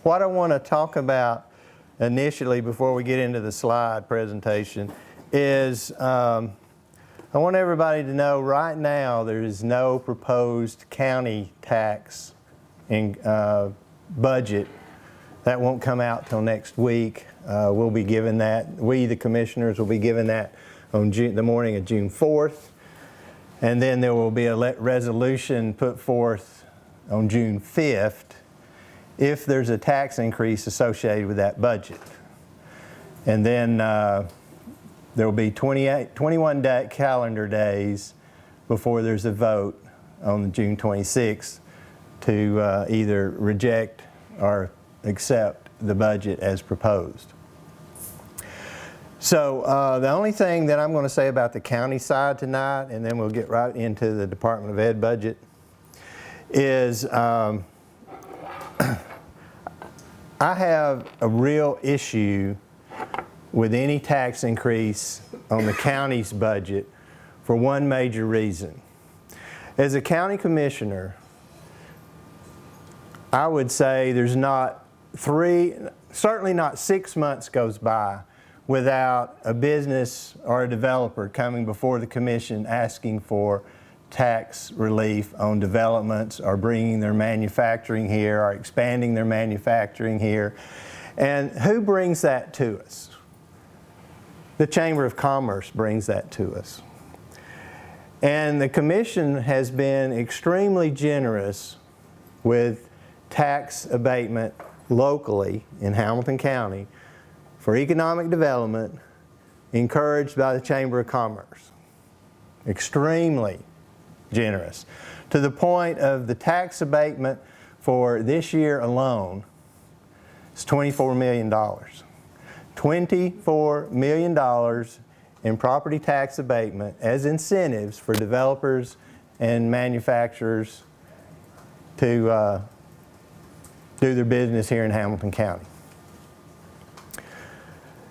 what I want to talk about initially before we get into the slide presentation is I want everybody to know right now there is no proposed county tax in budget. That won't come out till next week. We'll be given that. We, the commissioners, will be given that on the morning of June 4th. And then there will be a resolution put forth on June 5th if there's a tax increase associated with that budget. And then there will be 21 calendar days before there's a vote on June 26th to either reject or accept the budget as proposed. So the only thing that I'm going to say about the county side tonight, and then we'll get right into the Department of Ed budget, is I have a real issue with any tax increase on the county's budget for one major reason. As a county commissioner, I would say there's not certainly not 6 months goes by without a business or a developer coming before the commission asking for tax relief on developments or bringing their manufacturing here or expanding their manufacturing here. And who brings that to us? The Chamber of Commerce brings that to us. And the commission has been extremely generous with tax abatement locally in Hamilton County for economic development encouraged by the Chamber of Commerce. Extremely generous. To the point of the tax abatement for this year alone is $24 million. $24 million in property tax abatement as incentives for developers and manufacturers to do their business here in Hamilton County.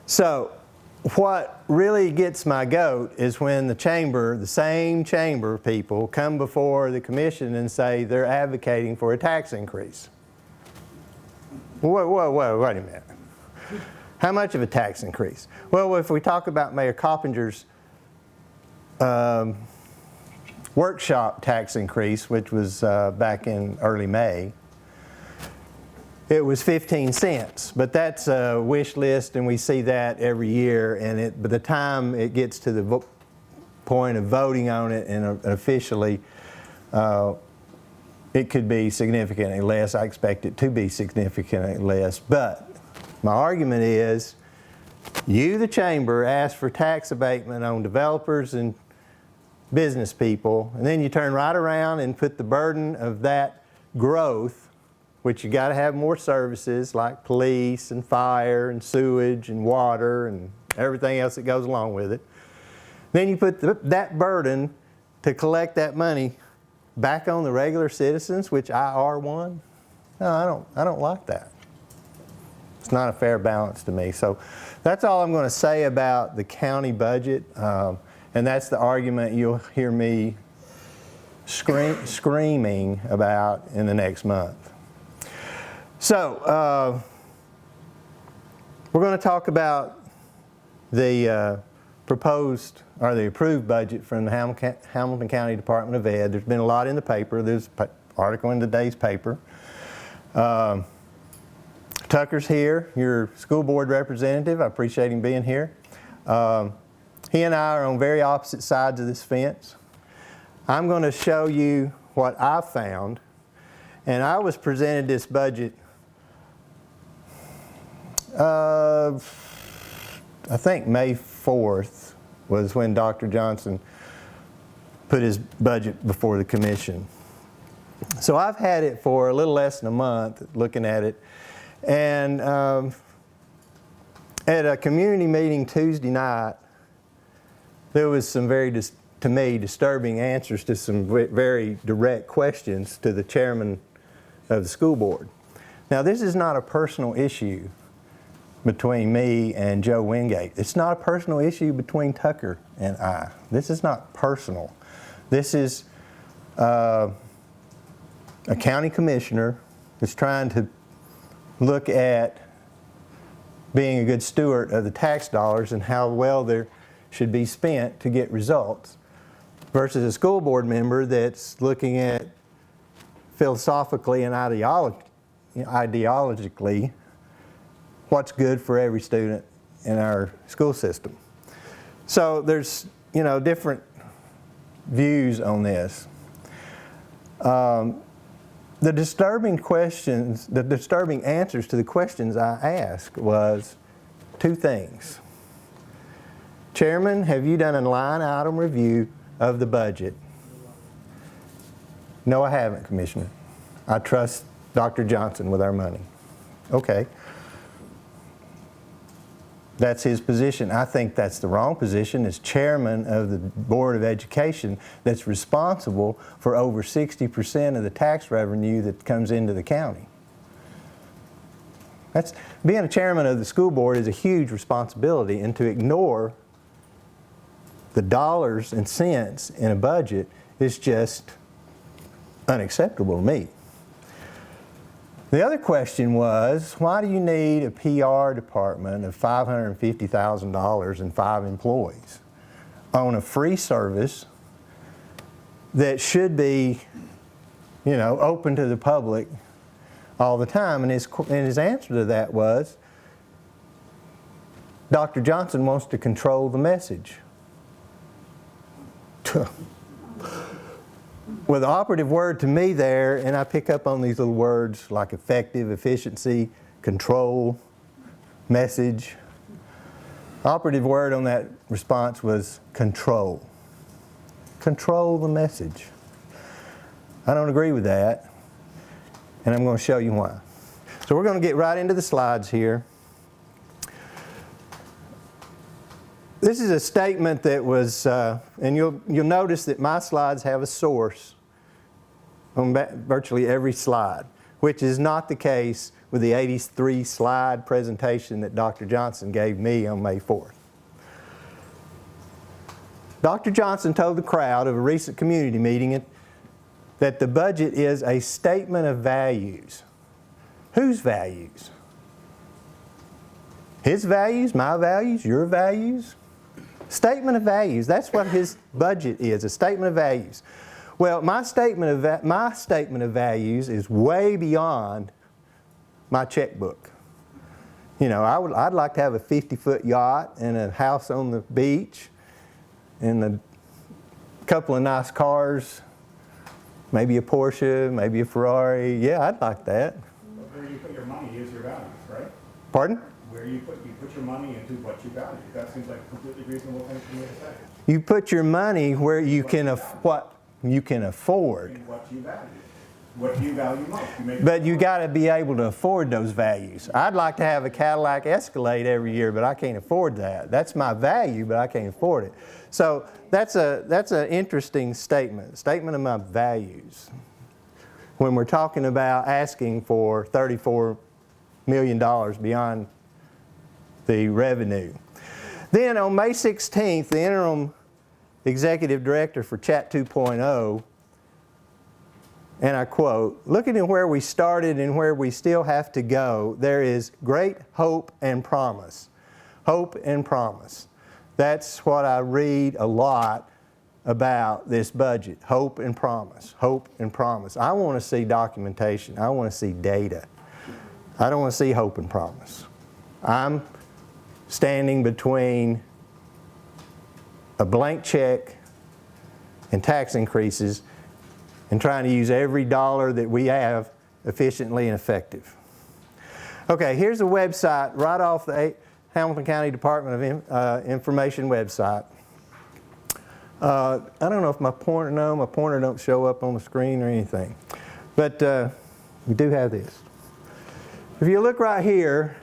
So what really gets my goat is when the chamber, the same chamber people, come before the commission and say they're advocating for a tax increase. Whoa, wait a minute. How much of a tax increase? Well, if we talk about Mayor Coppinger's workshop tax increase, which was back in early May, it was 15 cents, but that's a wish list, and we see that every year. And by the time it gets to the point of voting on it and officially, it could be significantly less. I expect it to be significantly less. But my argument is, you, the chamber, asked for tax abatement on developers and business people, and then you turn right around and put the burden of that growth, which you got to have more services like police and fire and sewage and water and everything else that goes along with it. Then you put that burden to collect that money back on the regular citizens, which I are one. No, I don't like that. It's not a fair balance to me. So that's all I'm going to say about the county budget, and that's the argument you'll hear me screaming about in the next month. So we're going to talk about the proposed or the approved budget from the Hamilton County Department of Ed. There's been a lot in the paper. There's an article in today's paper. Tucker's here, your school board representative. I appreciate him being here. He and I are on very opposite sides of this fence. I'm going to show you what I found. And I was presented this budget I think May 4th was when Dr. Johnson put his budget before the commission. So I've had it for a little less than a month looking at it. And at a community meeting Tuesday night, there was some to me, disturbing answers to some very direct questions to the chairman of the school board. Now, this is not a personal issue between me and Joe Wingate. It's not a personal issue between Tucker and I. This is not personal. This is a county commissioner that's trying to look at being a good steward of the tax dollars and how well they should be spent to get results, versus a school board member that's looking at philosophically and ideologically what's good for every student in our school system. So there's, different views on this. The disturbing answers to the questions I asked was two things. Chairman, have you done a line item review of the budget? No, I haven't, Commissioner. I trust Dr. Johnson with our money. Okay. That's his position. I think that's the wrong position. As chairman of the Board of Education that's responsible for over 60% of the tax revenue that comes into the county. Being a chairman of the school board is a huge responsibility, and to ignore the dollars and cents in a budget is just unacceptable to me. The other question was, why do you need a PR department of $550,000 and 5 employees on a free service that should be, open to the public all the time? And his answer to that was, Dr. Johnson wants to control the message. Well, the operative word to me there, and I pick up on these little words like effective, efficiency, control, message. Operative word on that response was control. Control the message. I don't agree with that, and I'm going to show you why. So we're going to get right into the slides here. This is a statement that was, and you'll notice that my slides have a source on virtually every slide, which is not the case with the 83 slide presentation that Dr. Johnson gave me on May 4th. Dr. Johnson told the crowd of a recent community meeting that the budget is a statement of values. Whose values? His values, my values, your values? Statement of values. That's what his budget is, a statement of values. Well, my statement of values is way beyond my checkbook. I'd like to have a 50-foot yacht and a house on the beach and a couple of nice cars, maybe a Porsche, maybe a Ferrari. Yeah, I'd like that. Where you put your money is your values, right? Pardon? Where you put your money into what you value. That seems like a completely reasonable thing for me to say. You put your money where you can what you can afford. In what you value. What do you value most? But you got to be able to afford those values. I'd like to have a Cadillac Escalade every year, but I can't afford that. That's my value, but I can't afford it. So that's an interesting statement of my values. When we're talking about asking for $34 million beyond the revenue. Then on May 16th, the interim executive director for Chat 2.0, and I quote, "Looking at where we started and where we still have to go, there is great hope and promise." Hope and promise. That's what I read a lot about this budget. Hope and promise. Hope and promise. I want to see documentation. I want to see data. I don't want to see hope and promise. I'm standing between a blank check and tax increases and trying to use every dollar that we have efficiently and effective. Okay, here's a website right off the Hamilton County Department of Information website. I don't know if my pointer don't show up on the screen or anything, but we do have this. If you look right here,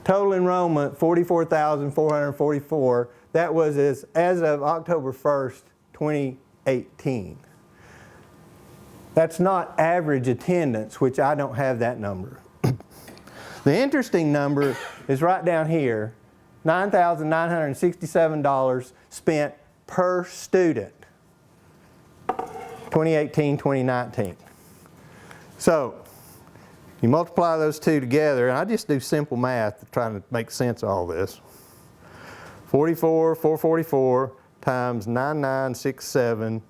total enrollment 44,444. That was as of October 1st, 2018. That's not average attendance, which I don't have that number. The interesting number is right down here, $9,967 spent per student, 2018-2019. So, You multiply those two together, and I just do simple math trying to make sense of all this. 444 times 9967,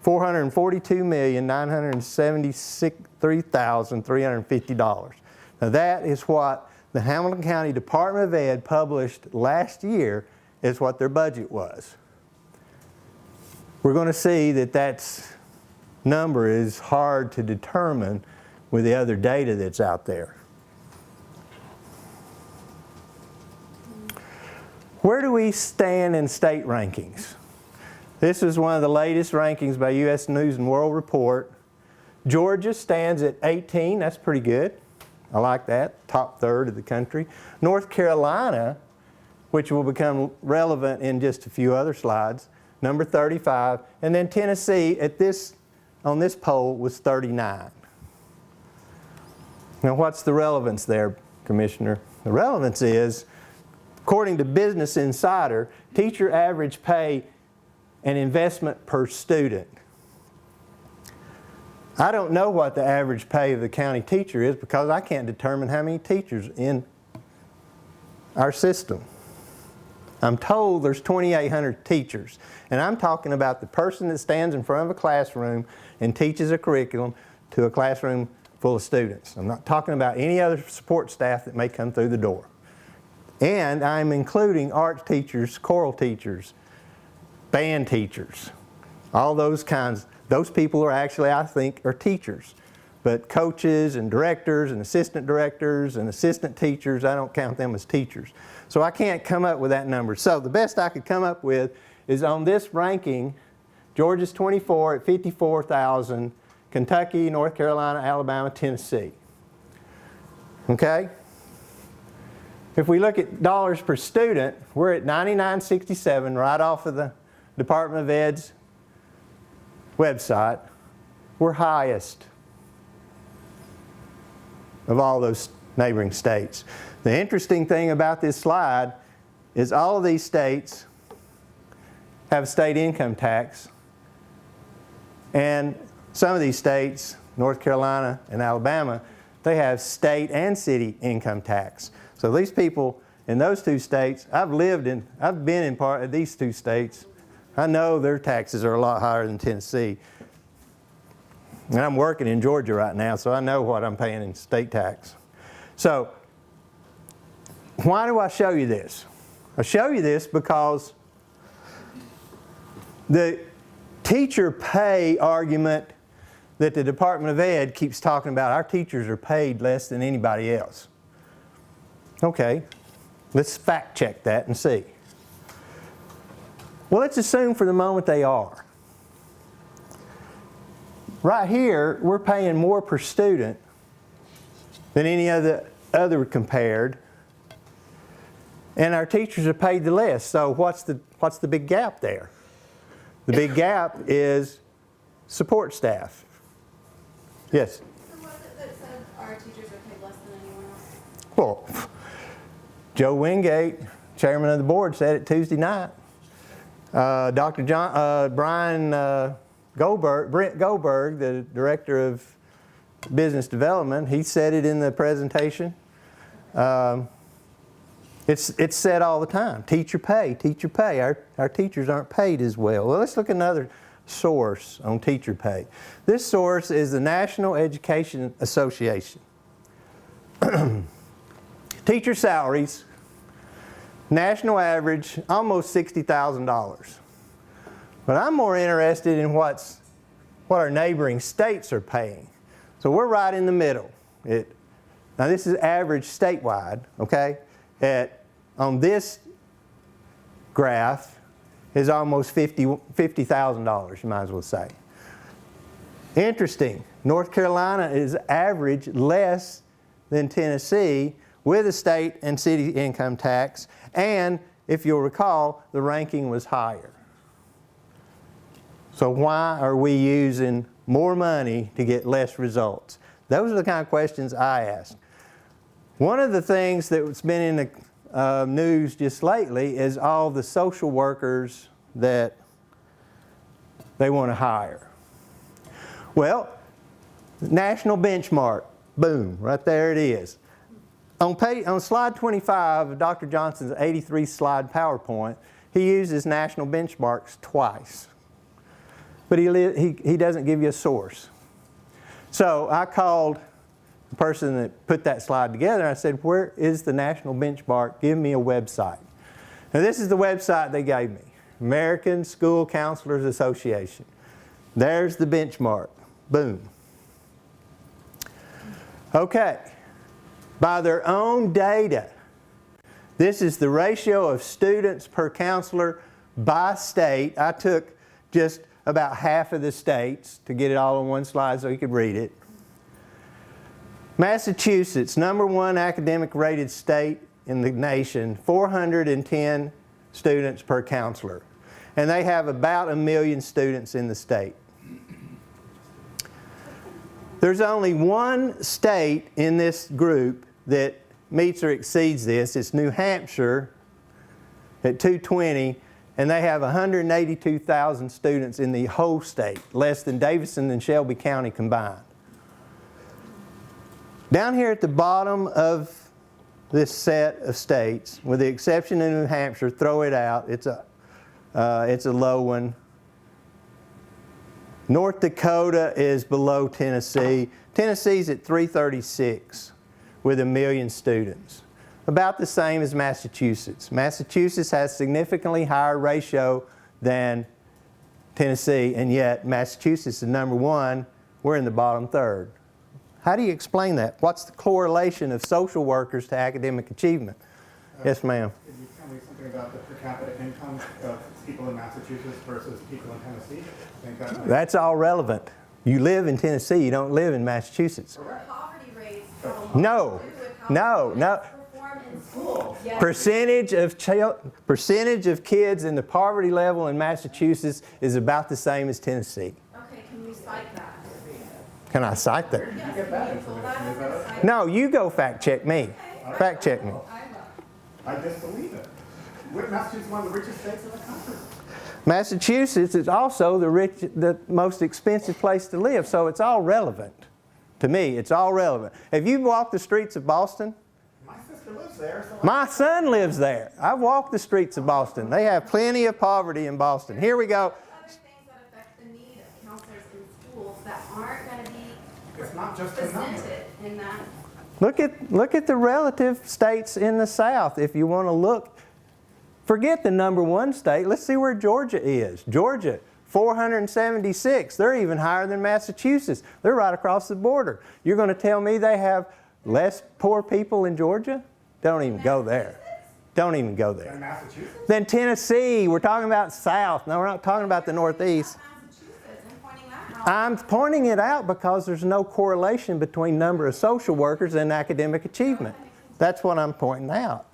$442,973,350. Now that is what the Hamilton County Department of Ed published last year is what their budget was. We're going to see that that number is hard to determine with the other data that's out there. Where do we stand in state rankings? This is one of the latest rankings by U.S. News and World Report. Georgia stands at 18, that's pretty good. I like that, top third of the country. North Carolina, which will become relevant in just a few other slides, number 35. And then Tennessee on this poll was 39. Now what's the relevance there, Commissioner? The relevance is, according to Business Insider, teacher average pay and investment per student. I don't know what the average pay of the county teacher is because I can't determine how many teachers in our system. I'm told there's 2,800 teachers, and I'm talking about the person that stands in front of a classroom and teaches a curriculum to a classroom full of students. I'm not talking about any other support staff that may come through the door. And I'm including art teachers, choral teachers, band teachers, all those kinds. Those people are actually, I think, are teachers. But coaches and directors and assistant teachers, I don't count them as teachers. So I can't come up with that number. So the best I could come up with is on this ranking, Georgia's 24 at 54,000, Kentucky, North Carolina, Alabama, Tennessee. Okay? If we look at dollars per student, we're at $99.67 right off of the Department of Ed's website. We're highest of all those neighboring states. The interesting thing about this slide is all of these states have state income tax, and some of these states, North Carolina and Alabama, they have state and city income tax. So these people in those two states, I've been in part of these two states. I know their taxes are a lot higher than Tennessee. And I'm working in Georgia right now, so I know what I'm paying in state tax. So why do I show you this? I show you this because the teacher pay argument that the Department of Ed keeps talking about, our teachers are paid less than anybody else. Okay, let's fact check that and see. Well, let's assume for the moment they are. Right here, we're paying more per student than any other compared, and our teachers are paid the less. So what's the big gap there? The big gap is support staff. Yes? So what is it that said our teachers are paid less than anyone else? Well, Joe Wingate, chairman of the board, said it Tuesday night. Dr. Brent Goldberg, the director of business development, he said it in the presentation. It's said all the time. Teacher pay, teacher pay. Our teachers aren't paid as well. Well, let's look at another source on teacher pay. This source is the National Education Association. Teacher salaries, national average, almost $60,000. But I'm more interested in what our neighboring states are paying. So we're right in the middle. Now this is average statewide, okay? On this graph is almost $50,000, you might as well say. Interesting, North Carolina is average less than Tennessee with a state and city income tax, and if you'll recall, the ranking was higher. So why are we using more money to get less results? Those are the kind of questions I ask. One of the things that's been in the news just lately is all the social workers that they want to hire. Well, national benchmark Boom, right there it is. On slide 25 of Dr. Johnson's 83 slide PowerPoint, he uses national benchmarks twice. But he doesn't give you a source. So I called the person that put that slide together and I said, where is the national benchmark? Give me a website. Now this is the website they gave me. American School Counselors Association. There's the benchmark. Boom. Okay. By their own data, this is the ratio of students per counselor by state. I took just about half of the states to get it all on one slide so you could read it. Massachusetts, #1 academic rated state in the nation, 410 students per counselor. And they have about 1 million students in the state. There's only one state in this group that meets or exceeds this. It's New Hampshire at 220, and they have 182,000 students in the whole state, less than Davidson and Shelby County combined. Down here at the bottom of this set of states, with the exception of New Hampshire, throw it out, it's a low one. North Dakota is below Tennessee. Tennessee's at 336 with 1 million students. About the same as Massachusetts. Massachusetts has significantly higher ratio than Tennessee, and yet Massachusetts is #1. We're in the bottom third. How do you explain that? What's the correlation of social workers to academic achievement? Yes, ma'am. Could you tell me something about the per capita income of people in Massachusetts versus people in Tennessee? I think that might... That's all relevant. You live in Tennessee, you don't live in Massachusetts. Poverty rates have a lot No, to do with how no. students perform in school. Yes. Percentage of kids in the poverty level in Massachusetts is about the same as Tennessee. Okay, can you cite that? Can I cite that? Yes, can you pull that up and cite No, you go fact check me. Fact check me. I will. I disbelieve it. Massachusetts is one of the richest states in the country. Massachusetts is also the most expensive place to live, so it's all relevant. To me, it's all relevant. Have you walked the streets of Boston? My sister lives there. So My son lives there. I've walked the streets of Boston. They have plenty of poverty in Boston. Here we go. Other things that affect the need of counselors in schools that aren't going to be it's not just a number. presented in that. Look at the relative states in the South. If you want to look, forget the #1 state. Let's see where Georgia is. Georgia, 476. They're even higher than Massachusetts. They're right across the border. You're going to tell me they have less poor people in Georgia? Don't even go there. Don't even go In there. Massachusetts? Then Tennessee, we're talking about South. No, we're not talking about the Northeast. Massachusetts and pointing that out. I'm pointing it out because there's no correlation between number of social workers and academic achievement. That's what I'm pointing out.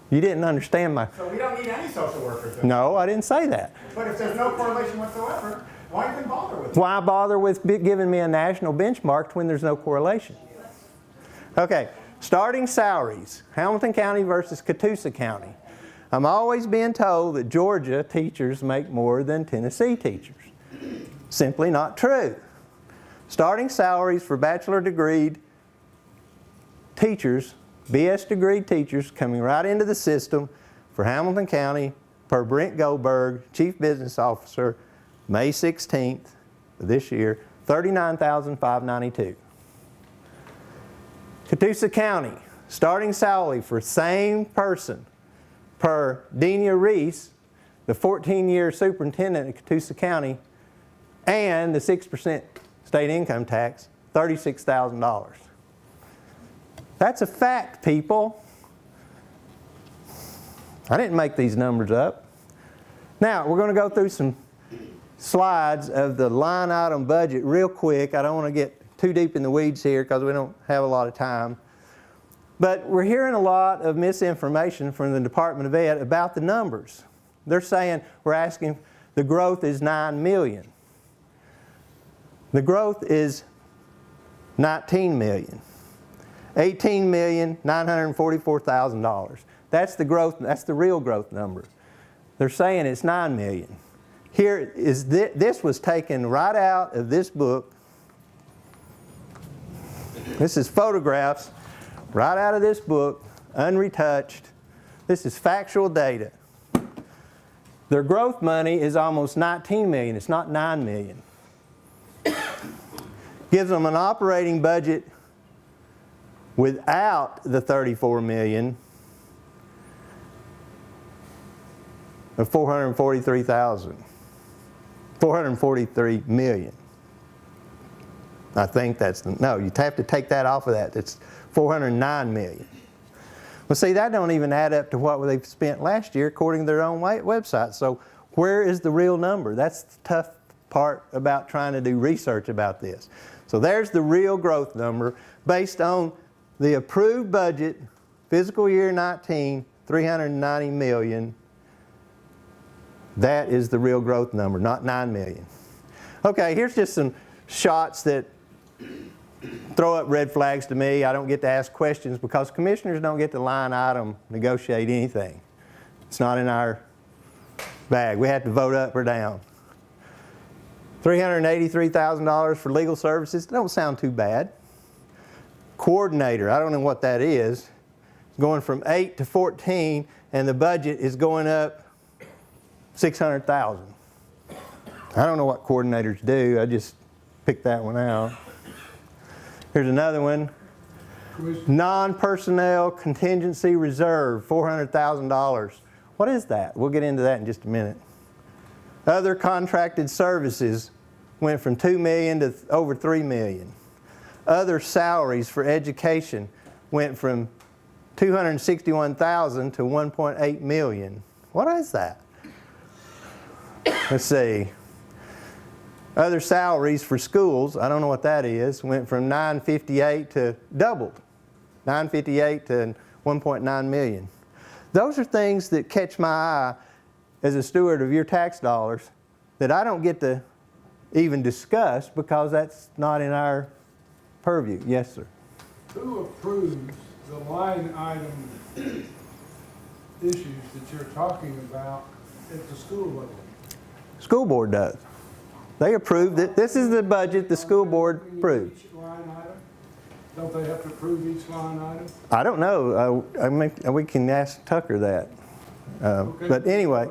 You didn't understand my... So we don't need any social workers then? No, I didn't say that. But if there's no correlation whatsoever, why even bother with it? Why bother with giving me a national benchmark when there's no correlation? Okay, starting salaries. Hamilton County versus Catoosa County. I'm always being told that Georgia teachers make more than Tennessee teachers. Simply not true. Starting salaries for bachelor degreed teachers, BS degreed teachers coming right into the system for Hamilton County per Brent Goldberg, Chief Business Officer, May 16th of this year, $39,592. Catoosa County, starting salary for same person per Denia Reese, the 14-year superintendent at Catoosa County, and the 6% state income tax, $36,000. That's a fact, people. I didn't make these numbers up. Now, we're going to go through some slides of the line item budget real quick. I don't want to get too deep in the weeds here because we don't have a lot of time. But we're hearing a lot of misinformation from the Department of Ed about the numbers. They're saying we're asking, the growth is 9 million. The growth is 19 million. $18,944,000. That's the growth, that's the real growth number. They're saying it's 9 million. Here is this was taken right out of this book. This is photographs right out of this book, unretouched. This is factual data. Their growth money is almost $19 million. It's not $9 million. Gives them an operating budget without the $34 million of $443 million. I think that's no, you have to take that off of that. It's $409 million. Well, see, that don't even add up to what they've spent last year according to their own website. So where is the real number? That's the tough part about trying to do research about this. So there's the real growth number based on the approved budget, fiscal year 19, $390 million. That is the real growth number, not $9 million. Okay, here's just some shots that throw up red flags to me. I don't get to ask questions because commissioners don't get to line item negotiate anything. It's not in our bag. We have to vote up or down. $383,000 for legal services. Don't sound too bad. Coordinator, I don't know what that is. It's going from 8 to 14 and the budget is going up $600,000. I don't know what coordinators do. I just picked that one out. Here's another one. Non-personnel contingency reserve, $400,000. What is that? We'll get into that in just a minute. Other contracted services went from $2 million to over $3 million. Other salaries for education went from $261,000 to $1.8 million. What is that? Let's see. Other salaries for schools, I don't know what that is, went from $958,000 to doubled. $958,000 to $1.9 million. Those are things that catch my eye as a steward of your tax dollars that I don't get to even discuss because that's not in our purview. Yes, sir. Who approves the line item issues that you're talking about at the school level? School board does. They approved it. This is the budget the school board approved. Each line item? Don't they have to approve each line item? I don't know. We can ask Tucker that. Okay. But anyway,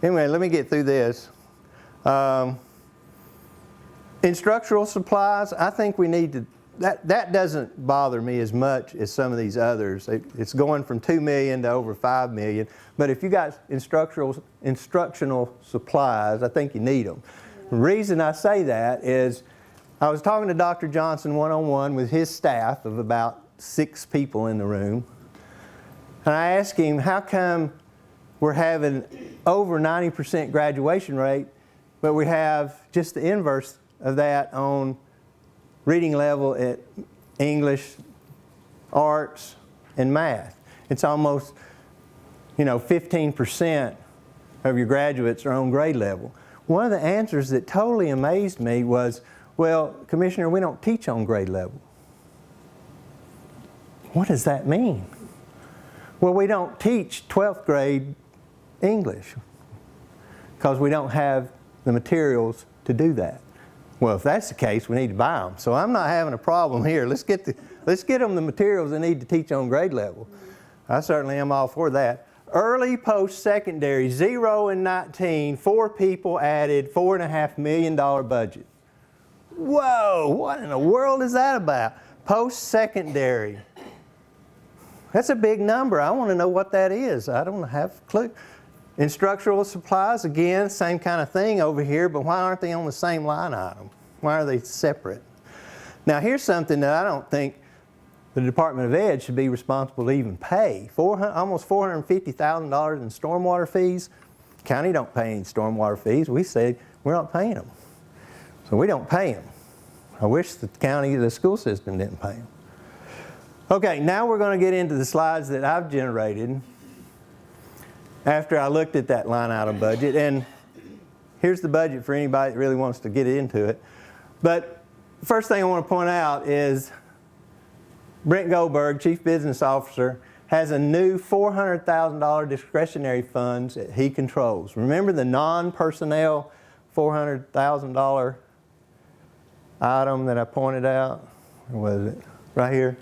let me get through this. Instructional supplies, I think we need to, that doesn't bother me as much as some of these others. It's going from $2 million to over $5 million. But if you got instructional supplies, I think you need them. The reason I say that is I was talking to Dr. Johnson one-on-one with his staff of about 6 people in the room. And I asked him, how come we're having over 90% graduation rate, but we have just the inverse of that on reading level at English, arts, and math? It's almost, 15% of your graduates are on grade level. One of the answers that totally amazed me was, well, Commissioner, we don't teach on grade level. What does that mean? Well, we don't teach 12th grade English because we don't have the materials to do that. Well, if that's the case, we need to buy them. So I'm not having a problem here. Let's get them the materials they need to teach on grade level. I certainly am all for that. Early post-secondary, 0 and 19, 4 people added, $4.5 million budget. Whoa, what in the world is that about? Post-secondary. That's a big number. I want to know what that is. I don't have a clue. Instructional supplies, again, same kind of thing over here, but why aren't they on the same line item? Why are they separate? Now, here's something that I don't think the Department of Ed should be responsible to even pay. Almost $450,000 in stormwater fees. County don't pay any stormwater fees. We said we're not paying them. So we don't pay them. I wish the county, the school system didn't pay them. Okay, now we're going to get into the slides that I've generated after I looked at that line item budget. And here's the budget for anybody that really wants to get into it. But the first thing I want to point out is Brent Goldberg, Chief Business Officer, has a new $400,000 discretionary funds that he controls. Remember the non-personnel $400,000 item that I pointed out? Or was it? right here.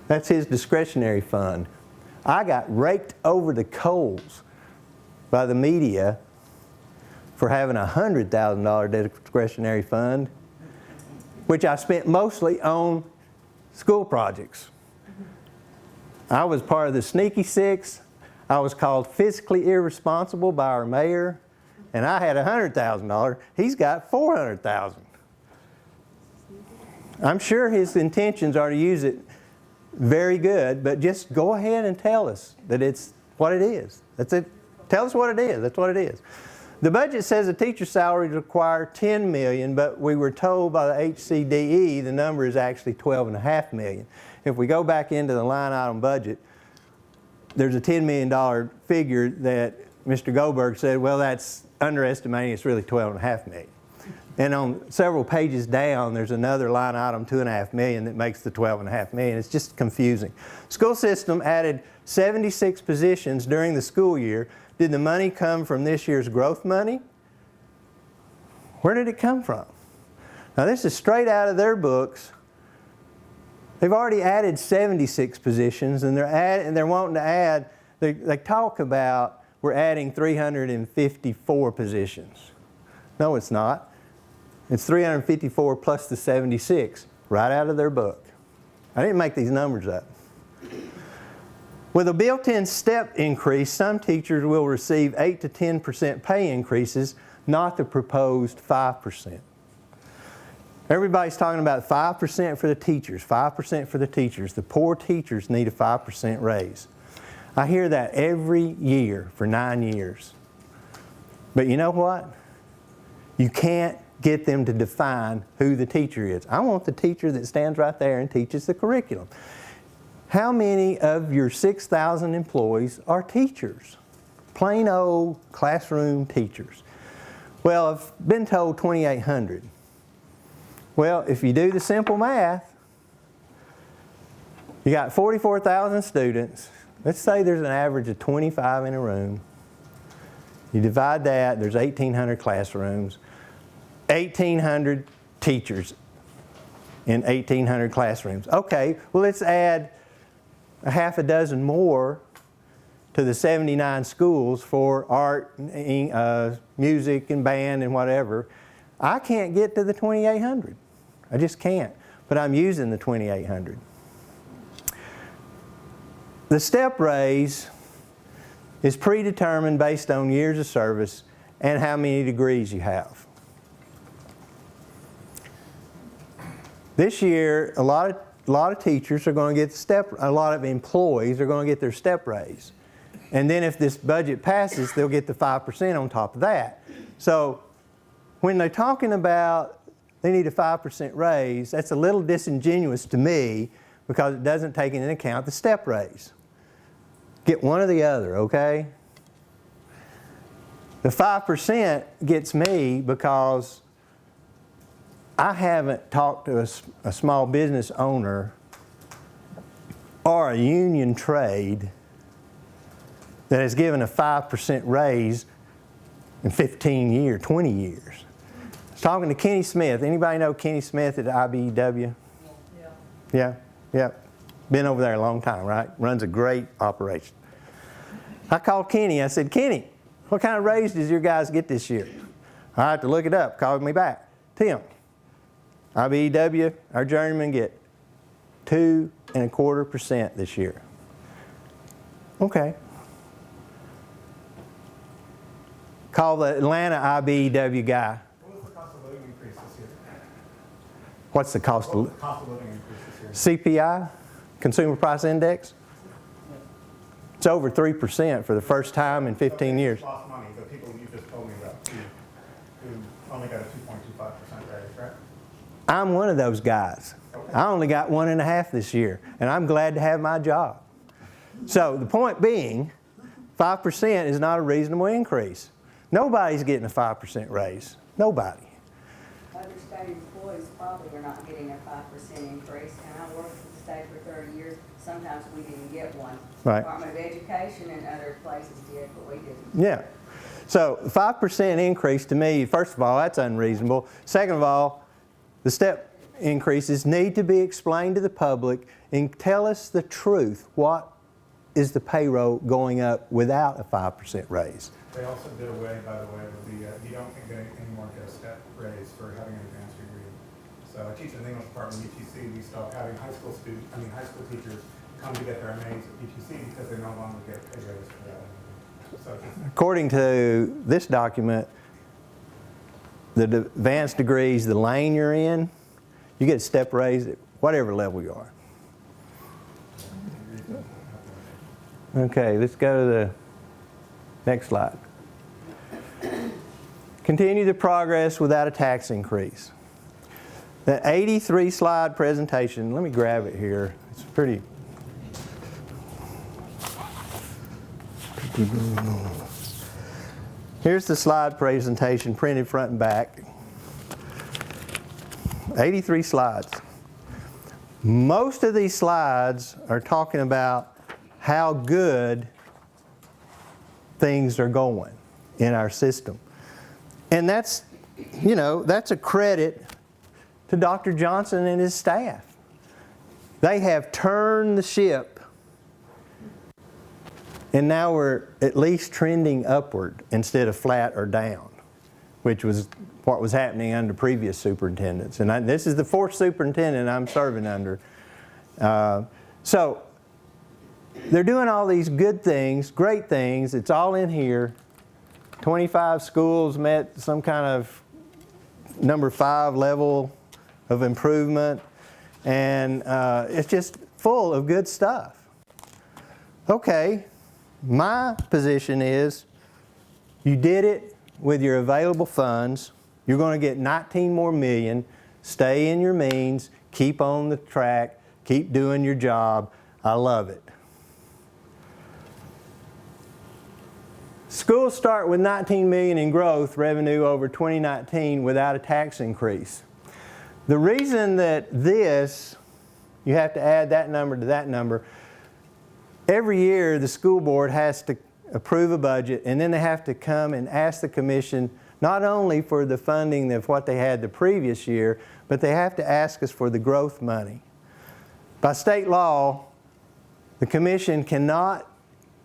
That's his discretionary fund. I got raked over the coals by the media for having a $100,000 discretionary fund, which I spent mostly on school projects. I was part of the Sneaky Six. I was called fiscally irresponsible by our mayor, and I had $100,000. He's got $400,000. I'm sure his intentions are to use it very good, but just go ahead and tell us that it's what it is. That's it. Tell us what it is. That's what it is. The budget says the teacher's salaries require $10 million, but we were told by the HCDE the number is actually $12.5 million. If we go back into the line item budget, there's a $10 million figure that Mr. Goldberg said, well, that's underestimating. It's really $12.5 million. And on several pages down, there's another line item, $2.5 million, that makes the $12.5 million. It's just confusing. School system added 76 positions during the school year. Did the money come from this year's growth money? Where did it come from? Now, this is straight out of their books. They've already added 76 positions, and they're wanting to add, they talk about we're adding 354 positions. No, it's not. It's 354 plus the 76, right out of their book. I didn't make these numbers up. With a built-in step increase, some teachers will receive 8 to 10% pay increases, not the proposed 5%. Everybody's talking about 5% for the teachers, 5% for the teachers. The poor teachers need a 5% raise. I hear that every year for 9 years. But you know what? You can't get them to define who the teacher is. I want the teacher that stands right there and teaches the curriculum. How many of your 6,000 employees are teachers? Plain old classroom teachers. Well, I've been told 2,800. Well, if you do the simple math, you got 44,000 students. Let's say there's an average of 25 in a room. You divide that, there's 1,800 classrooms. 1,800 teachers in 1,800 classrooms. Okay, well, let's add a half a dozen more to the 79 schools for art, music, and band, and whatever. I can't get to the 2,800. I just can't. But I'm using the 2,800. The step raise is predetermined based on years of service and how many degrees you have. This year, a lot of teachers are going to get a lot of employees are going to get their step raise. And then if this budget passes, they'll get the 5% on top of that. So when they're talking about they need a 5% raise, that's a little disingenuous to me because it doesn't take into account the step raise. Get one or the other, okay? The 5% gets me because I haven't talked to a small business owner or a union trade that has given a 5% raise in 15 years, 20 years. I was talking to Kenny Smith. Anybody know Kenny Smith at IBEW? Yeah. Yeah. Been over there a long time, right? Runs a great operation. I called Kenny. I said, Kenny, what kind of raise does your guys get this year? I have to look it up. Called me back. Tim, IBEW, our journeymen get 2.25% this year. Okay. Call the Atlanta IBEW guy. What was the cost of living increase this year? What's the cost What was of the cost of living increase this year? CPI? Consumer Price Index? It's over 3% for the first time in 15 years. Lost money, the people you just told me about, who only got a 2.25% raise, right? I'm one of those guys. Okay. I only got 1.5 this year, and I'm glad to have my job. So the point being, 5% is not a reasonable increase. Nobody's getting a 5% raise. Nobody. Understated employees probably are not getting a 5% increase, and I worked for the state for 30 years. Sometimes we didn't get one. Right. Department of Education and other places did, but we didn't. Yeah. So 5% increase to me, first of all, that's unreasonable. Second of all, the step increases need to be explained to the public and tell us the truth. What is the payroll going up without a 5% raise? They also did away, by the way, with the, you don't get anymore get a step raise for having an advanced degree. So I teach in the English department at UTC, we stopped having high school teachers come to get their MAs at UTC because they no longer get a pay raise for that. So According to this document, the advanced degrees, the lane you're in, you get a step raise at whatever level you are. Okay, let's go to the next slide. Continue the progress without a tax increase. The 83 slide presentation, let me grab it here. It's pretty. Here's the slide presentation printed front and back. 83 slides. Most of these slides are talking about how good things are going in our system. And that's, you know, that's a credit to Dr. Johnson and his staff. They have turned the ship, and now we're at least trending upward instead of flat or down, which was what was happening under previous superintendents. And this is the fourth superintendent I'm serving under. So they're doing all these good things, great things. It's all in here. 25 schools met some kind of number 5 level of improvement. And it's just full of good stuff. Okay, my position is you did it with your available funds. You're going to get 19 more million. Stay in your means. Keep on the track. Keep doing your job. I love it. Schools start with 19 million in growth revenue over 2019 without a tax increase. The reason that you have to add that number to that number, every year the school board has to approve a budget, and then they have to come and ask the commission not only for the funding of what they had the previous year, but they have to ask us for the growth money. By state law, the commission cannot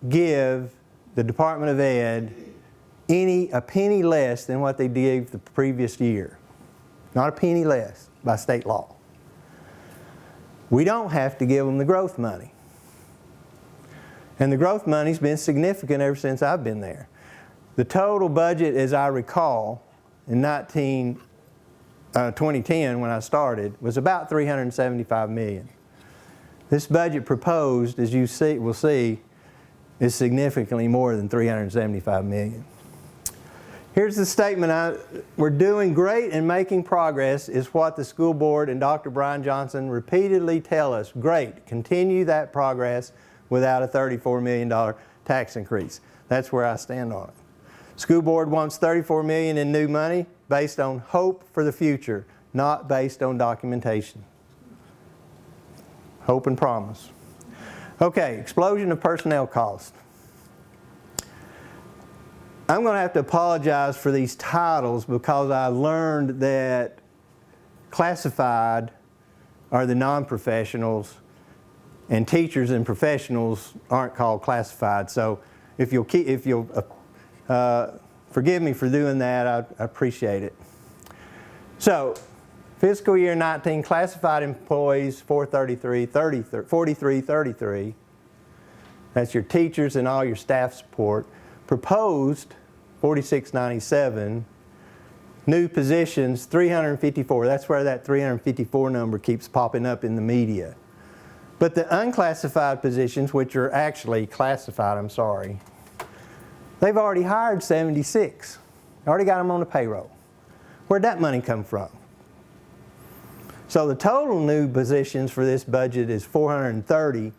give the Department of Ed a penny less than what they gave the previous year. Not a penny less by state law. We don't have to give them the growth money. And the growth money's been significant ever since I've been there. The total budget, as I recall, in 2010 when I started, was about $375 million. This budget proposed, as you will see, is significantly more than $375 million. Here's the statement. We're doing great and making progress is what the school board and Dr. Brian Johnson repeatedly tell us. Great. Continue that progress without a $34 million tax increase. That's where I stand on it. School board wants $34 million in new money based on hope for the future, not based on documentation. Hope and promise. Okay, explosion of personnel costs. I'm going to have to apologize for these titles because I learned that classified are the non-professionals and teachers and professionals aren't called classified. So if you'll forgive me for doing that, I appreciate it. So fiscal year 19 classified employees 4333. That's your teachers and all your staff support. Proposed 4697. New positions 354. That's where that 354 number keeps popping up in the media. But the unclassified positions, which are actually classified, they've already hired 76. Already got them on the payroll. Where'd that money come from? So the total new positions for this budget is 430,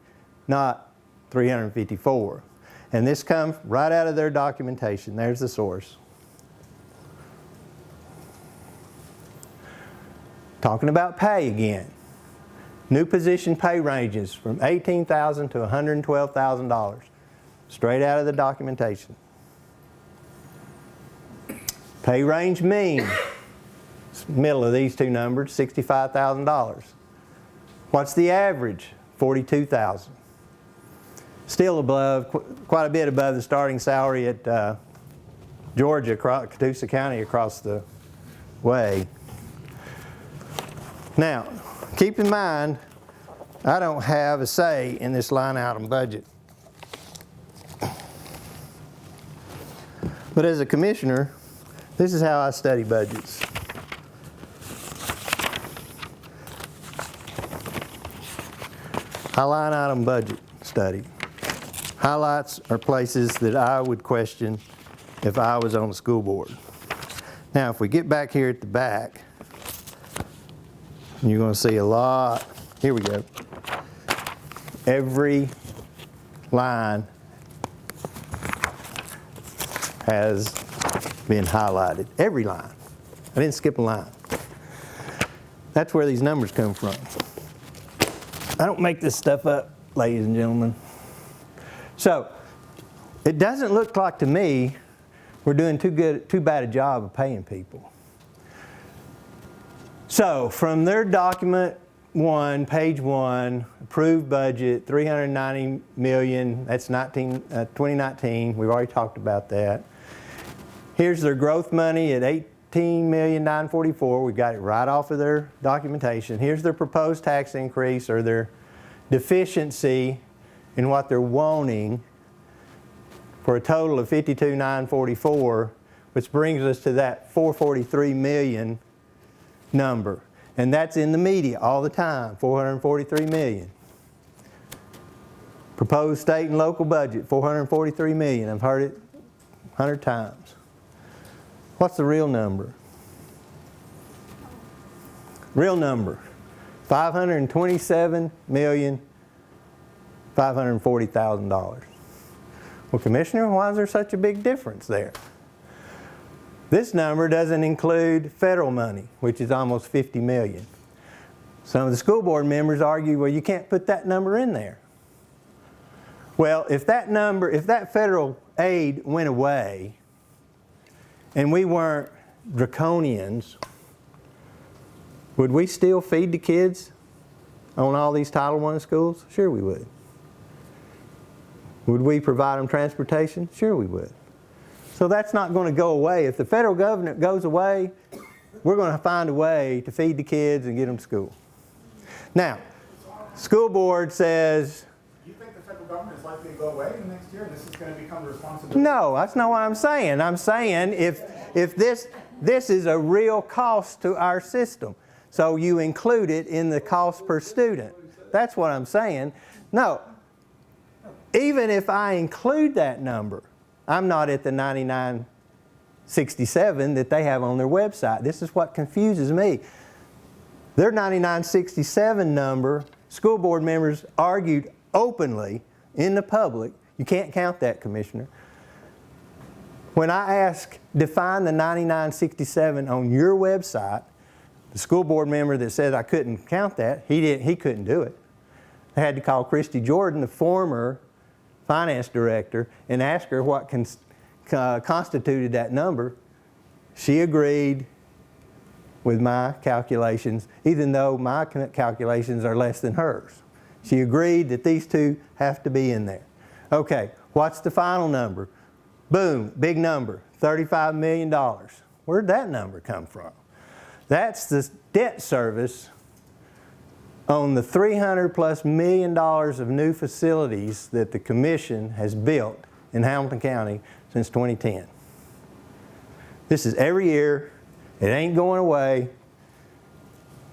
not 354. And this comes right out of their documentation. There's the source. Talking about pay again. New position pay ranges from $18,000 to $112,000. Straight out of the documentation. Pay range mean Middle of these two numbers, $65,000. What's the average? $42,000. Still above, quite a bit above the starting salary at Georgia, Catoosa County across the way. Now, keep in mind, I don't have a say in this line item budget. But as a commissioner, this is how I study budgets. I line item budget study. Highlights are places that I would question if I was on the school board. Now, if we get back here at the back, you're going to see a lot. Here we go. Every line has been highlighted. Every line. I didn't skip a line. That's where these numbers come from. I don't make this stuff up, ladies and gentlemen. So, it doesn't look like to me we're doing too bad a job of paying people. So, from their document 1, page 1, approved budget, $390 million, that's 2019, we've already talked about that. Here's their growth money at $18,944,000, we got it right off of their documentation. Here's their proposed tax increase or their deficiency in what they're wanting for a total of $52,944,000, which brings us to that $443 million number. And that's in the media all the time, $443 million. Proposed state and local budget, $443 million. I've heard it 100 times. What's the real number? Real number, $527,540,000. Well, Commissioner, why is there such a big difference there? This number doesn't include federal money, which is almost $50 million. Some of the school board members argue, well, you can't put that number in there. Well, if that federal aid went away and we weren't draconians, would we still feed the kids on all these Title I schools? Sure we would. Would we provide them transportation? Sure we would. So that's not going to go away. If the federal government goes away, we're going to find a way to feed the kids and get them to school. Now, school board says... You think the federal government is likely to go away in the next year and this is going to become the responsibility? No, that's not what I'm saying. I'm saying if this is a real cost to our system, so you include it in the cost per student. That's what I'm saying. No, even if I include that number, I'm not at the 9967 that they have on their website. This is what confuses me. Their 9967 number, school board members argued openly in the public, you can't count that, Commissioner. When I asked, define the 9967 on your website, the school board member that said I couldn't count that, he couldn't do it. I had to call Christy Jordan, the former finance director, and ask her what constituted that number. She agreed with my calculations, even though my calculations are less than hers. She agreed that these two have to be in there. Okay, what's the final number? Boom, big number, $35 million. Where'd that number come from? That's the debt service on the $300+ million of new facilities that the Commission has built in Hamilton County since 2010. This is every year. It ain't going away.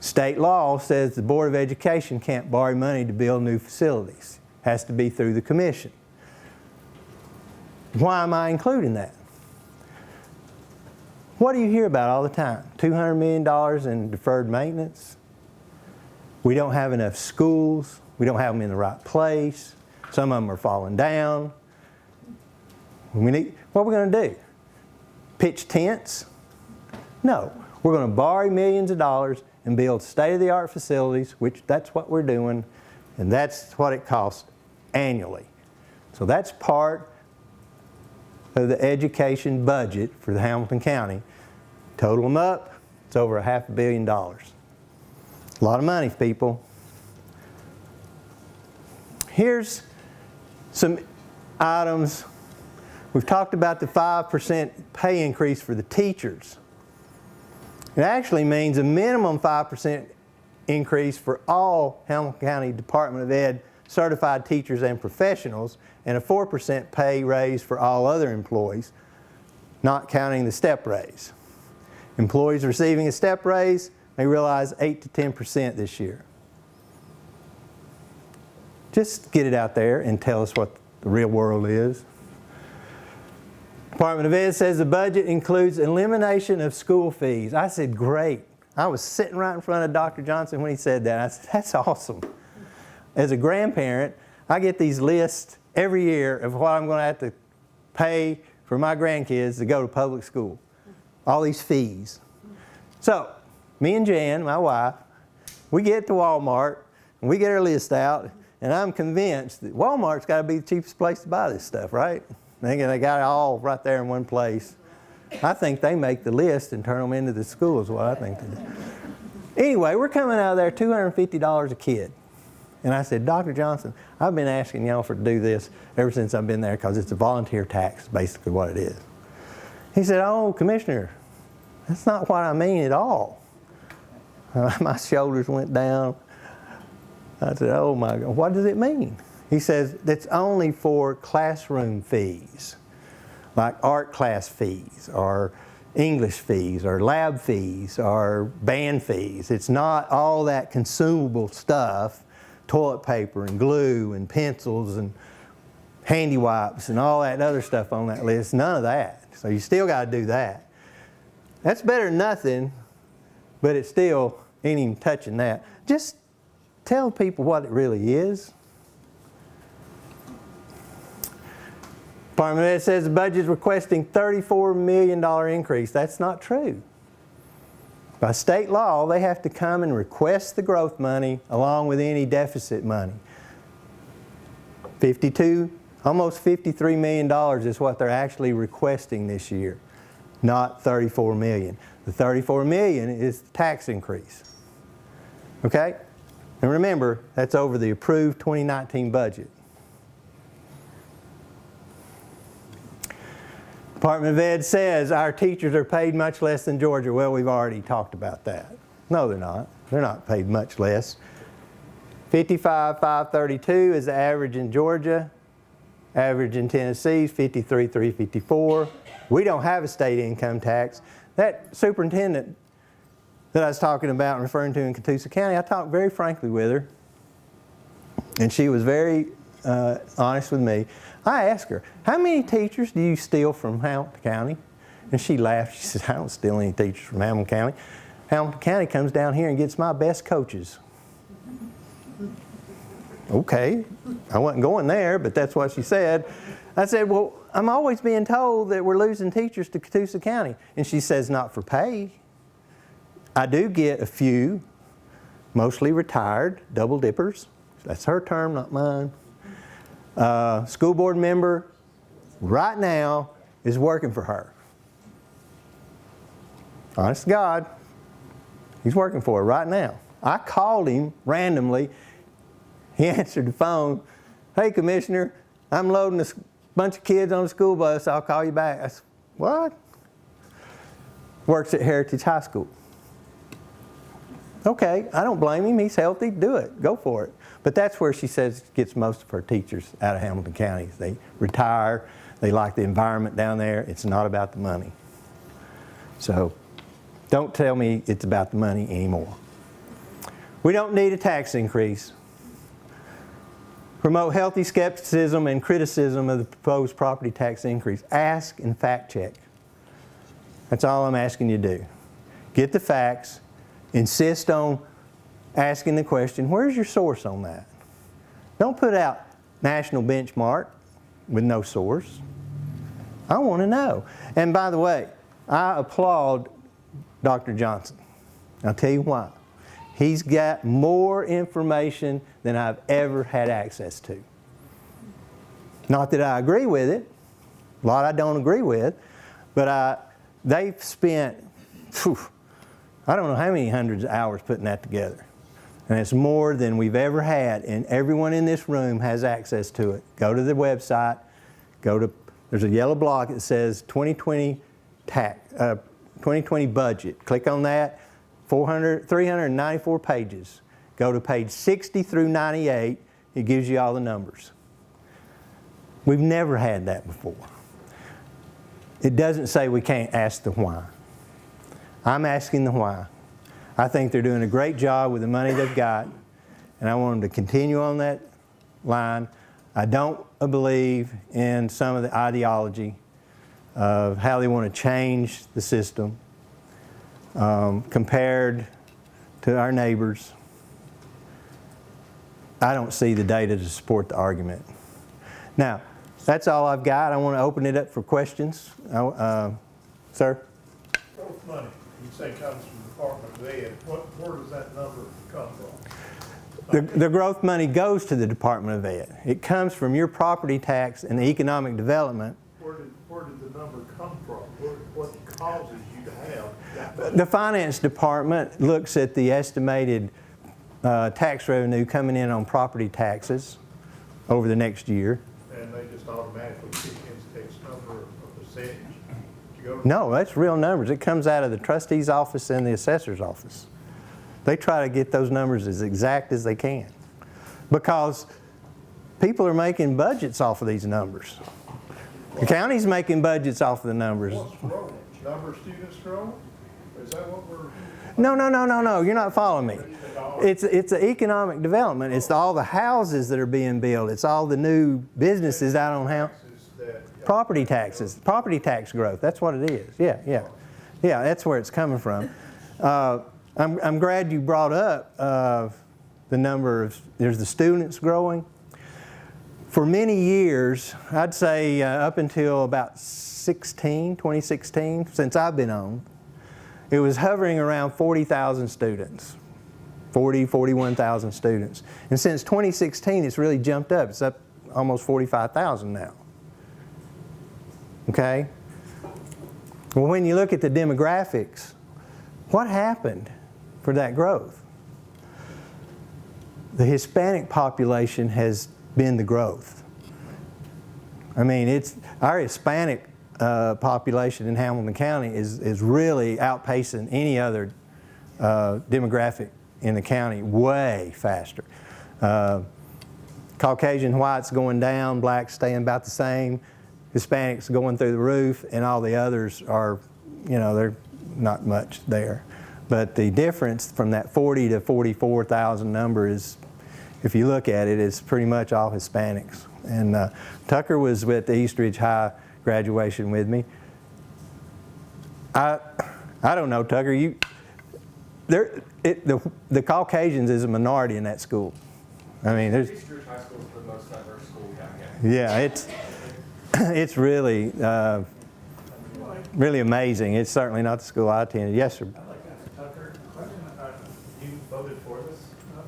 State law says the Board of Education can't borrow money to build new facilities. It has to be through the Commission. Why am I including that? What do you hear about all the time? $200 million in deferred maintenance. We don't have enough schools. We don't have them in the right place. Some of them are falling down. What are we going to do? Pitch tents? No. We're going to borrow millions of dollars and build state-of-the-art facilities, which that's what we're doing, and that's what it costs annually. So that's part of the education budget for the Hamilton County. Total them up, It's over $500 million. A lot of money, people. Here's some items. We've talked about the 5% pay increase for the teachers. It actually means a minimum 5% increase for all Hamilton County Department of Ed certified teachers and professionals, and a 4% pay raise for all other employees, not counting the step raise. Employees receiving a step raise may realize 8 to 10% this year. Just get it out there and tell us what the real world is. Department of Ed says the budget includes elimination of school fees. I said, great. I was sitting right in front of Dr. Johnson when he said that. I said, that's awesome. As a grandparent, I get these lists every year of what I'm going to have to pay for my grandkids to go to public school. All these fees. So, me and Jan, my wife, we get to Walmart and we get our list out, and I'm convinced that Walmart's got to be the cheapest place to buy this stuff, right? They got it all right there in one place. I think they make the list and turn them into the school is what I think they do. Anyway, we're coming out of there $250 a kid. And I said, Dr. Johnson, I've been asking y'all to do this ever since I've been there because it's a volunteer tax, basically what it is. He said, oh, Commissioner, that's not what I mean at all. My shoulders went down. I said, oh my God, what does it mean? He says, it's only for classroom fees, like art class fees, or English fees, or lab fees, or band fees. It's not all that consumable stuff, toilet paper and glue and pencils and handy wipes and all that other stuff on that list. None of that. So you still got to do that. That's better than nothing, but it still ain't even touching that. Just tell people what it really is. Department of Ed says the budget is requesting $34 million increase. That's not true. By state law, they have to come and request the growth money along with any deficit money. Almost $53 million is what they're actually requesting this year, not $34 million. The $34 million is the tax increase. Okay? And remember, that's over the approved 2019 budget. Department of Ed says our teachers are paid much less than Georgia. Well, we've already talked about that. No, they're not. They're not paid much less. $55,532 is the average in Georgia. Average in Tennessee is $53,354. We don't have a state income tax. That superintendent that I was talking about and referring to in Catoosa County, I talked very frankly with her, and she was very honest with me. I asked her, how many teachers do you steal from Hamilton County? And she laughed. She said, I don't steal any teachers from Hamilton County. Hamilton County comes down here and gets my best coaches. Okay, I wasn't going there, but that's what she said. I said, well, I'm always being told that we're losing teachers to Catoosa County. And she says, not for pay. I do get a few, mostly retired, double dippers. That's her term, not mine. School board member right now is working for her. Honest to God, he's working for her right now. I called him randomly. He answered the phone. Hey, Commissioner, I'm loading a bunch of kids on the school bus. I'll call you back. I said, what? Works at Heritage High School. Okay, I don't blame him. He's healthy. Do it. Go for it. But that's where she says gets most of her teachers out of Hamilton County. They retire. They like the environment down there. It's not about the money. So don't tell me it's about the money anymore. We don't need a tax increase. Promote healthy skepticism and criticism of the proposed property tax increase. Ask and fact check. That's all I'm asking you to do. Get the facts. Insist on asking the question, where's your source on that? Don't put out national benchmark with no source. I want to know. And by the way, I applaud Dr. Johnson. I'll tell you why. He's got more information than I've ever had access to. Not that I agree with it. A lot I don't agree with. But they've spent I don't know how many hundreds of hours putting that together. And it's more than we've ever had, and everyone in this room has access to it. Go to the website, there's a yellow block that says 2020 2020 budget. Click on that, 394 pages. Go to page 60 through 98, it gives you all the numbers. We've never had that before. It doesn't say we can't ask the why. I'm asking the why. I think they're doing a great job with the money they've got, and I want them to continue on that line. I don't believe in some of the ideology of how they want to change the system compared to our neighbors. I don't see the data to support the argument. Now, that's all I've got. I want to open it up for questions. Sir? Growth money, you say comes from the Department of Ed. Where does that number come from? The growth money goes to the Department of Ed. It comes from your property tax and the economic development. Where did the number come from? What causes you to have that money? The finance department looks at the estimated tax revenue coming in on property taxes over the next year. And they just automatically kick in X number of percentage to go? No, that's real numbers. It comes out of the trustee's office and the assessor's office. They try to get those numbers as exact as they can because people are making budgets off of these numbers. The county's making budgets off of the numbers. What's growing? Number of students growing? Is that what we're? No. You're not following me. It's the economic development. It's all the houses that are being built. It's all the new businesses out on how. Property taxes, property tax growth. That's what it is. Yeah. That's where it's coming from. I'm glad you brought up the number of. There's the students growing. For many years, I'd say up until about 2016, since I've been on, it was hovering around 40,000 students, 41,000 students. And since 2016, it's really jumped up. It's up almost 45,000 now. Okay? Well, when you look at the demographics, what happened for that growth? The Hispanic population has been the growth. I mean, it's our Hispanic population in Hamilton County is really outpacing any other demographic in the county way faster. Caucasian whites going down, blacks staying about the same, Hispanics going through the roof, and all the others are, they're not much there. But the difference from that 40 to 44,000 number is, if you look at it, it's pretty much all Hispanics. And Tucker was with the East Ridge High graduation with me. I don't know, Tucker. The Caucasians is a minority in that school. I mean, there's. East Ridge High School is the most diverse school we have. Yeah, it's really really amazing. It's certainly not the school I attended. Yes, sir. I'd like to ask Tucker a question. You voted for this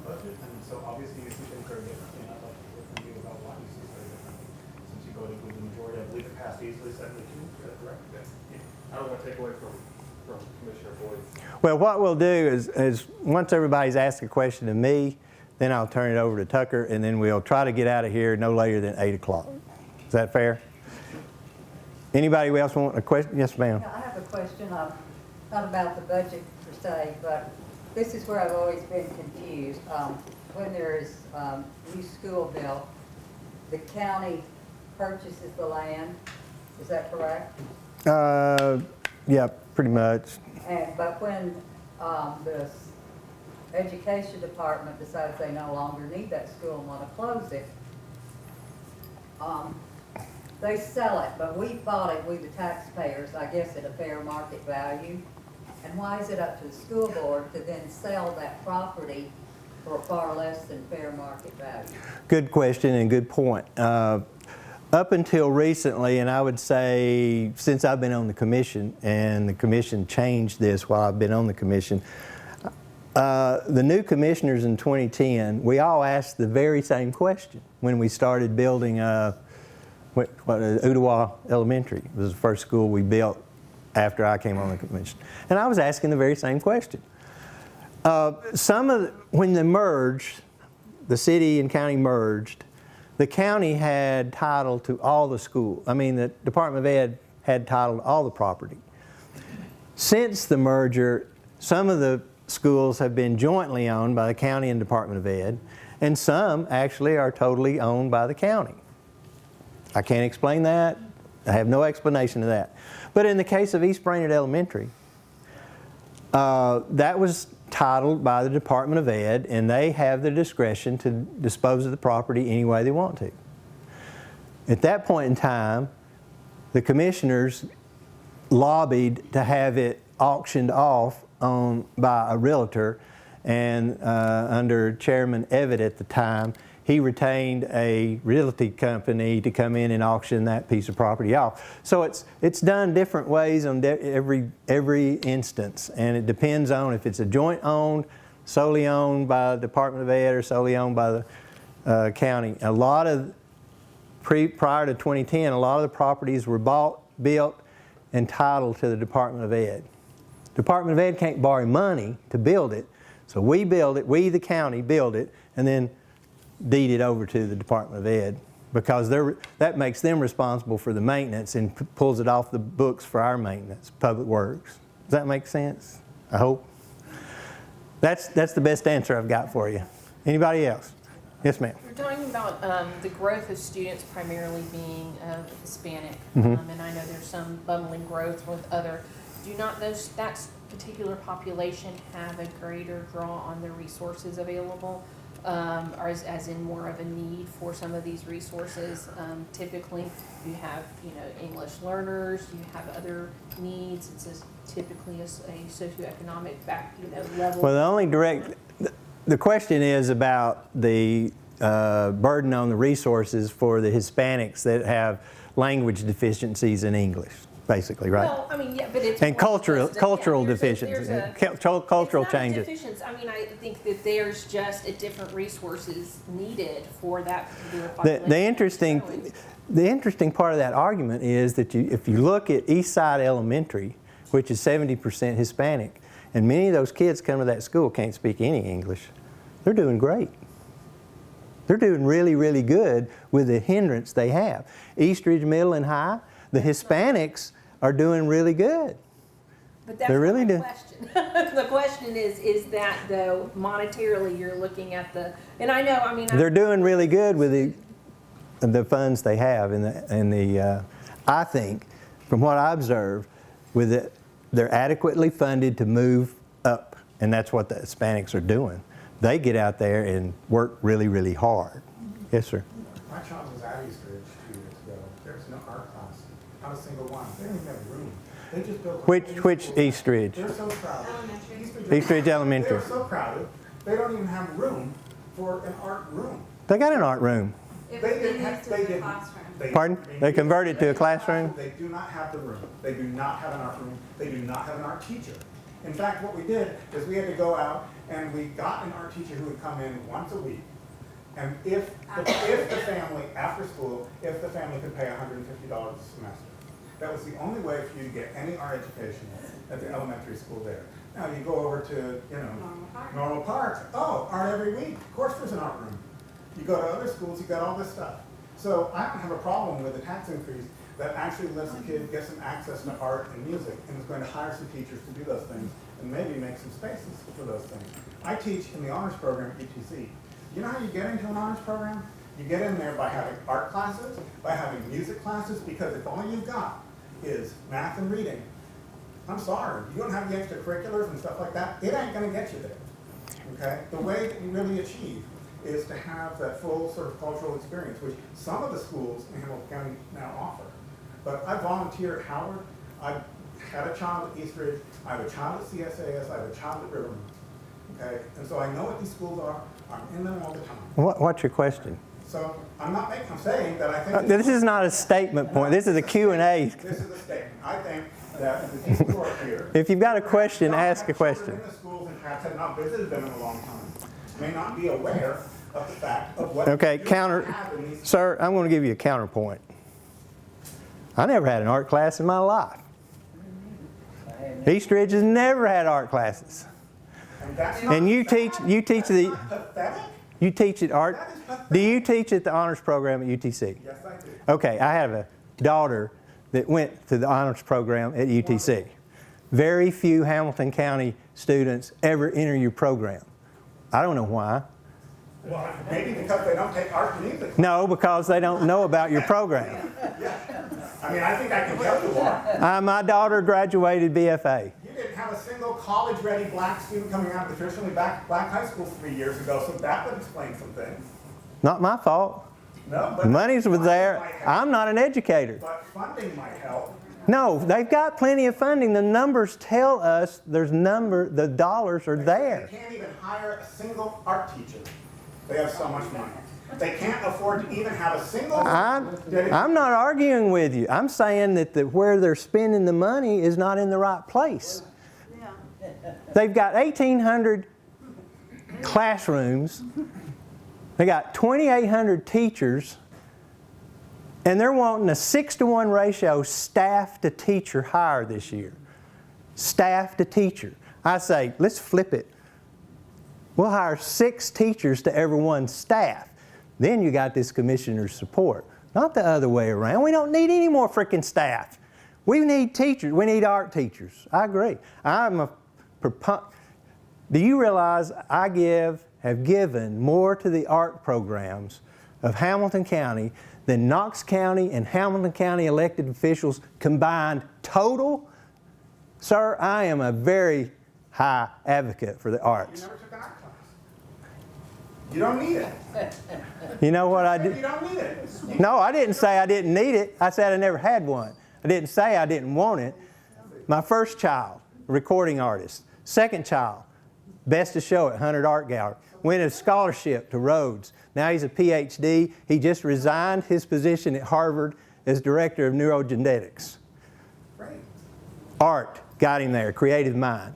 budget, and so obviously you see things very differently, and I'd like to hear from you about why you see it very differently. Since you voted with the majority, I believe it passed easily, 7-2, is that correct? I don't want to take away from Commissioner Boyd. Well, what we'll do is once everybody's asked a question to me, then I'll turn it over to Tucker, and then we'll try to get out of here no later than 8 o'clock. Is that fair? Anybody else want a question? Yes, ma'am. I have a question, not about the budget per se, but this is where I've always been confused. When there is new school built, the county purchases the land, is that correct? Yeah, pretty much. But when the education department decides they no longer need that school and want to close it, they sell it, but we bought it, we the taxpayers, I guess at a fair market value. And why is it up to the school board to then sell that property for far less than fair market value? Good question and good point. Up until recently, and I would say since I've been on the commission, and the commission changed this while I've been on the commission, the new commissioners in 2010, we all asked the very same question when we started building Ottawa Elementary. It was the first school we built after I came on the commission. And I was asking the very same question. When they merged, the city and county merged, the county had title to all the schools. I mean, the Department of Ed had title to all the property. Since the merger, some of the schools have been jointly owned by the county and Department of Ed, and some actually are totally owned by the county. I can't explain that. I have no explanation of that. But in the case of East Brainerd Elementary, that was titled by the Department of Ed, and they have the discretion to dispose of the property any way they want to. At that point in time, the commissioners lobbied to have it auctioned off by a realtor, and under Chairman Evatt at the time, he retained a realty company to come in and auction that piece of property off. So it's done different ways on every instance, and it depends on if it's a joint owned, solely owned by the Department of Ed or solely owned by the county. A lot of prior to 2010, a lot of the properties were bought, built, and titled to the Department of Ed. Department of Ed can't borrow money to build it, so we build it. We, the county, build it, and then deed it over to the Department of Ed, because that makes them responsible for the maintenance and pulls it off the books for our maintenance, Public Works. Does that make sense? I hope. That's the best answer I've got for you. Anybody else? Yes, ma'am. We're talking about the growth of students primarily being Hispanic, Mm-hmm. and I know there's some bubbling growth with other. Do not that particular population have a greater draw on the resources available? Or as in more of a need for some of these resources. Typically, you have English learners, you have other needs. It's typically a socioeconomic level. Well, the question is about the burden on the resources for the Hispanics that have language deficiencies in English, basically, right? Well, I mean, yeah, but it's and cultural deficiencies, cultural changes. I mean, I think that there's just a different resources needed for that particular population. The interesting part of that argument is that if you look at Eastside Elementary, which is 70% Hispanic, and many of those kids come to that school can't speak any English, they're doing great. They're doing really, really good with the hindrance they have. Eastridge Middle and High, the Hispanics are doing really good. But that's They're really not the question. The question is that though monetarily you're looking at and I know, I mean, they're doing really good with the funds they have, I think, from what I observe, they're adequately funded to move up, and that's what the Hispanics are doing. They get out there and work really, really hard. Yes, sir. My child was at Eastridge 2 years ago. There was no art class, not a single one. They didn't even have room. They just built. Which Eastridge? They're so crowded. Eastridge Elementary. They're so crowded. They don't even have room for an art room. They got an art room. It They was didn't being have. used They as a didn't. classroom. Pardon? They converted to a classroom? They do not have the room. They do not have an art room. They do not have an art teacher. In fact, what we did is we had to go out and we got an art teacher who would come in once a week. And if the family, after school, if the family could pay $150 a semester, that was the only way for you to get any art education at the elementary school there. Now you go over to, Normal Park. Oh, art every week. Of course there's an art room. You go to other schools, you got all this stuff. So I don't have a problem with a tax increase that actually lets the kid get some access to art and music and is going to hire some teachers to do those things and maybe make some spaces for those things. I teach in the honors program at UTC. You know how you get into an honors program? You get in there by having art classes, by having music classes, because if all you've got is math and reading, I'm sorry, you don't have the extracurriculars and stuff like that, it ain't going to get you there. Okay? The way that you really achieve is to have that full sort of cultural experience, which some of the schools in Hamilton County now offer. But I volunteer at Howard. I had a child at Eastridge. I have a child at CSAS. I have a child at Riverman. Okay? And so I know what these schools are. I'm in them all the time. What's your question? So I'm saying that I think... This is not a statement point. This is a Q&A. This is a statement. I think that the people who are here... If you've got a question, ask a question. in the schools and perhaps have not visited them in a long time may not be aware of the fact of what... Okay, you have in these... Sir, I'm going to give you a counterpoint. I never had an art class in my life. East Ridge has never had art classes. And that's not And you teach that's the, not pathetic? you teach at art, That is pathetic. do you teach at the honors program at UTC? Yes, I do. Okay, I have a daughter that went to the honors program at UTC. Very few Hamilton County students ever enter your program. I don't know why. Well, maybe because they don't take art and music. No, because they don't know about your program. I mean, I think I can tell you why. My daughter graduated BFA. You didn't have a single college-ready black student coming out of the traditionally black high school 3 years ago, so that would explain some things. Not my fault. No, but The money's was funding there. might help. I'm not an educator. But funding might help. No, they've got plenty of funding. The numbers tell us the dollars are there. They can't even hire a single art teacher. They have so much money. They can't afford to even have a single. I'm not arguing with you. I'm saying that where they're spending the money is not in the right place. They've got 1,800 classrooms. They got 2,800 teachers. And they're wanting a 6-to-1 ratio staff to teacher hire this year. Staff to teacher. I say, let's flip it. We'll hire 6 teachers to every 1 staff. Then you got this commissioner's support. Not the other way around. We don't need any more freaking staff. We need teachers. We need art teachers. I agree. Do you realize I have given more to the art programs of Hamilton County than Knox County and Hamilton County elected officials combined total? Sir, I am a very high advocate for the You arts. never took an art class. You don't need it. You know what I You did? don't need it. No, I didn't say I didn't need it. I said I never had one. I didn't say I didn't want it. My first child, recording artist. Second child, best of show at 100 Art Gallery. Went a scholarship to Rhodes. Now he's a PhD. He just resigned his position at Harvard as director of neurogenetics. Great. Art got him there, creative mind.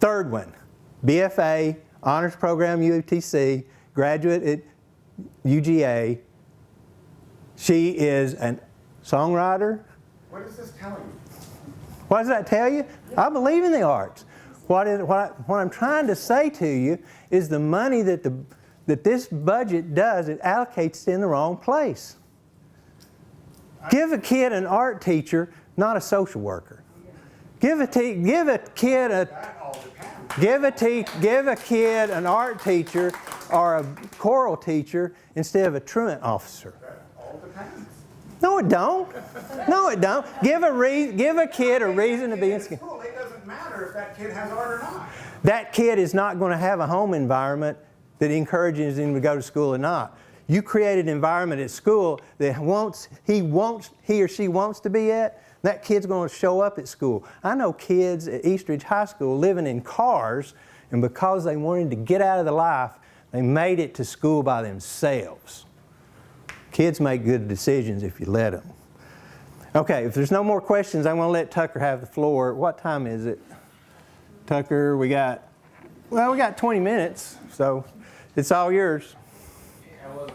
Third one, BFA, honors program UTC, graduate at UGA. She is a songwriter. What is this telling you? What does that tell you? I believe in the arts. What I'm trying to say to you is the money that this budget does, it allocates it in the wrong place. Give a kid an art teacher, not a social worker. Give a kid That all depends. give a kid an art teacher or a choral teacher instead of a truant officer. That all depends. No, it don't. No, it don't. Give a kid a reason to be in school. School, it doesn't matter if that kid has art or not. That kid is not going to have a home environment that encourages him to go to school or not. You create an environment at school that he or she wants to be at, that kid's going to show up at school. I know kids at East Ridge High School living in cars, and because they wanted to get out of the life, they made it to school by themselves. Kids make good decisions if you let them. Okay, if there's no more questions, I'm going to let Tucker have the floor. What time is it? Tucker, we got 20 minutes, so it's all yours. I wasn't